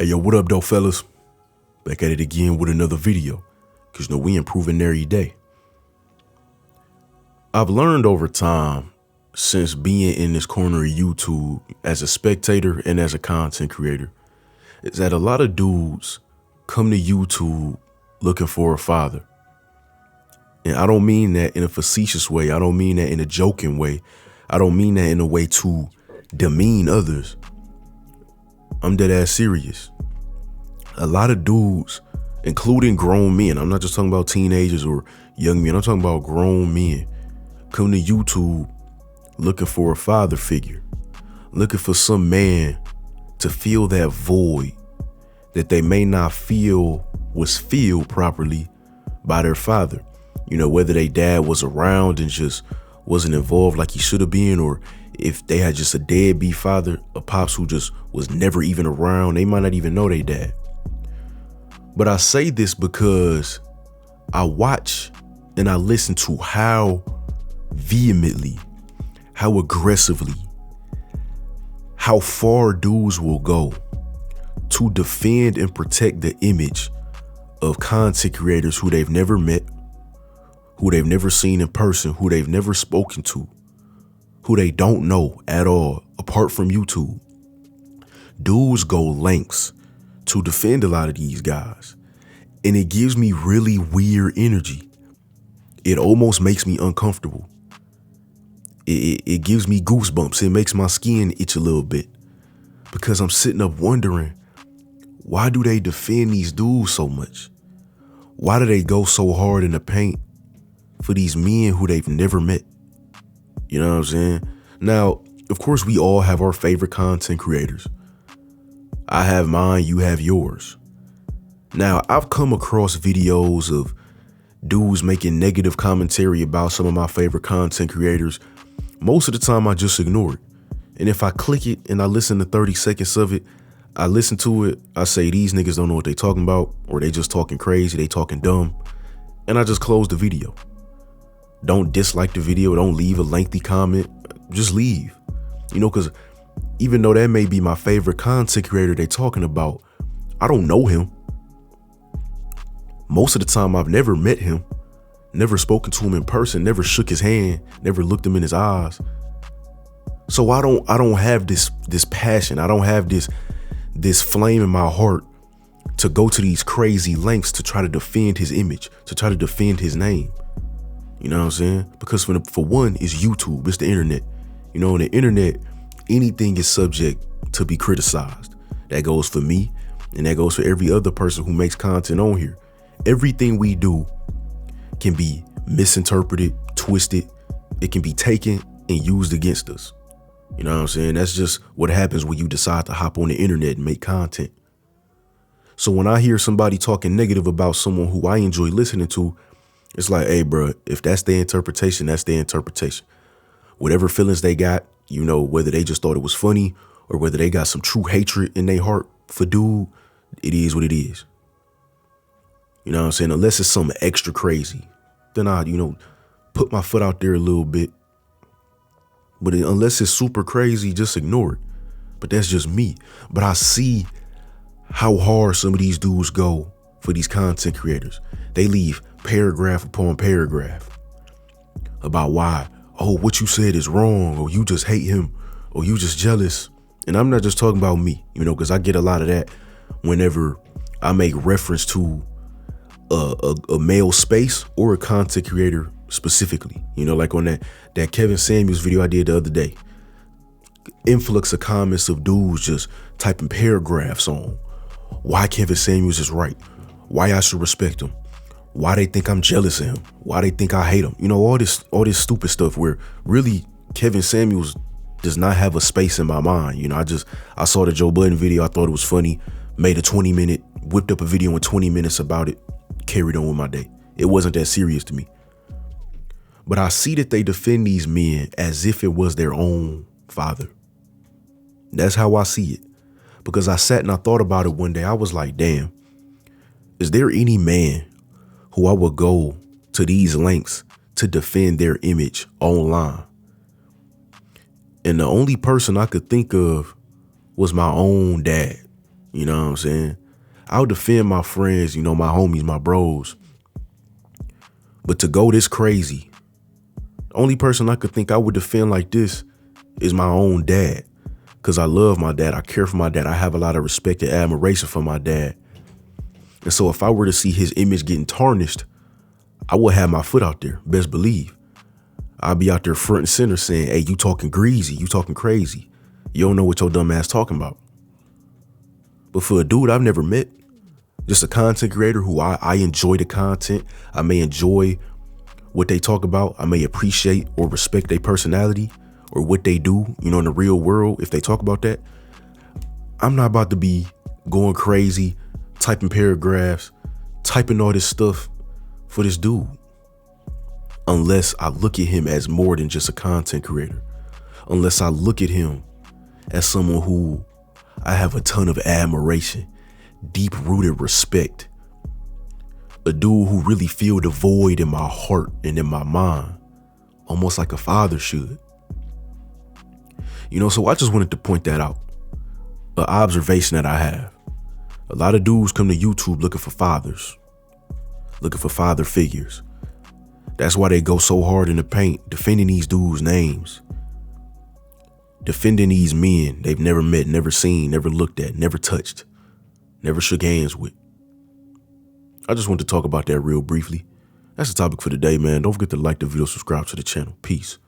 Hey, yo, what up, though, fellas? Back at it again with another video, because, we improving every day. I've learned over time, since being in this corner of YouTube as a spectator and as a content creator, is that a lot of dudes come to YouTube looking for a father. And I don't mean that in a facetious way. I don't mean that in a joking way. I don't mean that in a way to demean others. I'm dead ass serious. A lot of dudes, including grown men, I'm not just talking about teenagers or young men, I'm talking about grown men, come to YouTube looking for a father figure, looking for some man to fill that void that they may not feel was filled properly by their father. Whether their dad was around and just wasn't involved like he should have been, or if they had just a deadbeat father, a pops who just was never even around, they might not even know their dad. But I say this because I watch and I listen to how vehemently, how aggressively, how far dudes will go to defend and protect the image of content creators who they've never met, who they've never seen in person, who they've never spoken to, who they don't know at all, apart from YouTube. Dudes go lengths to defend a lot of these guys. And it gives me really weird energy. It almost makes me uncomfortable. It gives me goosebumps. It makes my skin itch a little bit. Because I'm sitting up wondering, why do they defend these dudes so much? Why do they go so hard in the paint for these men who they've never met? You know what I'm saying? Now, of course, we all have our favorite content creators. I have mine, you have yours. Now, I've come across videos of dudes making negative commentary about some of my favorite content creators. Most of the time, I just ignore it. And if I click it and I listen to 30 seconds of it, I listen to it, I say, these niggas don't know what they talking about, or they just talking crazy, they talking dumb. And I just close the video. Don't dislike the video, don't leave a lengthy comment, just leave. Because even though that may be my favorite content creator they talking about, I don't know him. Most of the time, I've never met him, never spoken to him in person, never shook his hand, never looked him in his eyes. So I don't have this passion. I don't have this flame in my heart to go to these crazy lengths to try to defend his image, to try to defend his name. You know what I'm saying? Because for one, it's YouTube, it's the internet. On the internet, anything is subject to be criticized. That goes for me, and that goes for every other person who makes content on here. Everything we do can be misinterpreted, twisted. It can be taken and used against us. You know what I'm saying? That's just what happens when you decide to hop on the internet and make content. So when I hear somebody talking negative about someone who I enjoy listening to, it's like, hey, bro, if that's their interpretation, that's their interpretation. Whatever feelings they got, whether they just thought it was funny or whether they got some true hatred in their heart for dude, it is what it is. You know what I'm saying? Unless it's something extra crazy, then I, put my foot out there a little bit. But unless it's super crazy, just ignore it. But that's just me. But I see how hard some of these dudes go for these content creators. They leave paragraph upon paragraph about why, what you said is wrong, or you just hate him, or you just jealous. And I'm not just talking about me, because I get a lot of that whenever I make reference to a male space or a content creator specifically, like on that Kevin Samuels video I did the other day. Influx of comments of dudes just typing paragraphs on why Kevin Samuels is right, why I should respect him, why they think I'm jealous of him, why they think I hate him. All this stupid stuff where really Kevin Samuels does not have a space in my mind. I saw the Joe Budden video. I thought it was funny, made a 20-minute, whipped up a video in 20 minutes about it, carried on with my day. It wasn't that serious to me. But I see that they defend these men as if it was their own father. That's how I see it. Because I sat and I thought about it one day. I was like, damn, is there any man who I would go to these lengths to defend their image online? And the only person I could think of was my own dad. You know what I'm saying? I'll defend my friends, my homies, my bros. But to go this crazy, the only person I could think I would defend like this is my own dad. Because I love my dad. I care for my dad. I have a lot of respect and admiration for my dad. And so if I were to see his image getting tarnished, I would have my foot out there. Best believe. I'd be out there front and center saying, hey, you talking greasy. You talking crazy. You don't know what your dumb ass talking about. But for a dude I've never met, just a content creator who I enjoy the content. I may enjoy what they talk about. I may appreciate or respect their personality or what they do, in the real world. If they talk about that, I'm not about to be going crazy, typing paragraphs, typing all this stuff for this dude. Unless I look at him as more than just a content creator. Unless I look at him as someone who I have a ton of admiration, deep-rooted respect. A dude who really feel the void in my heart and in my mind, almost like a father should. So I just wanted to point that out. An observation that I have. A lot of dudes come to YouTube looking for fathers, looking for father figures. That's why they go so hard in the paint, defending these dudes' names, defending these men they've never met, never seen, never looked at, never touched, never shook hands with. I just want to talk about that real briefly. That's the topic for today, man. Don't forget to like the video, subscribe to the channel. Peace.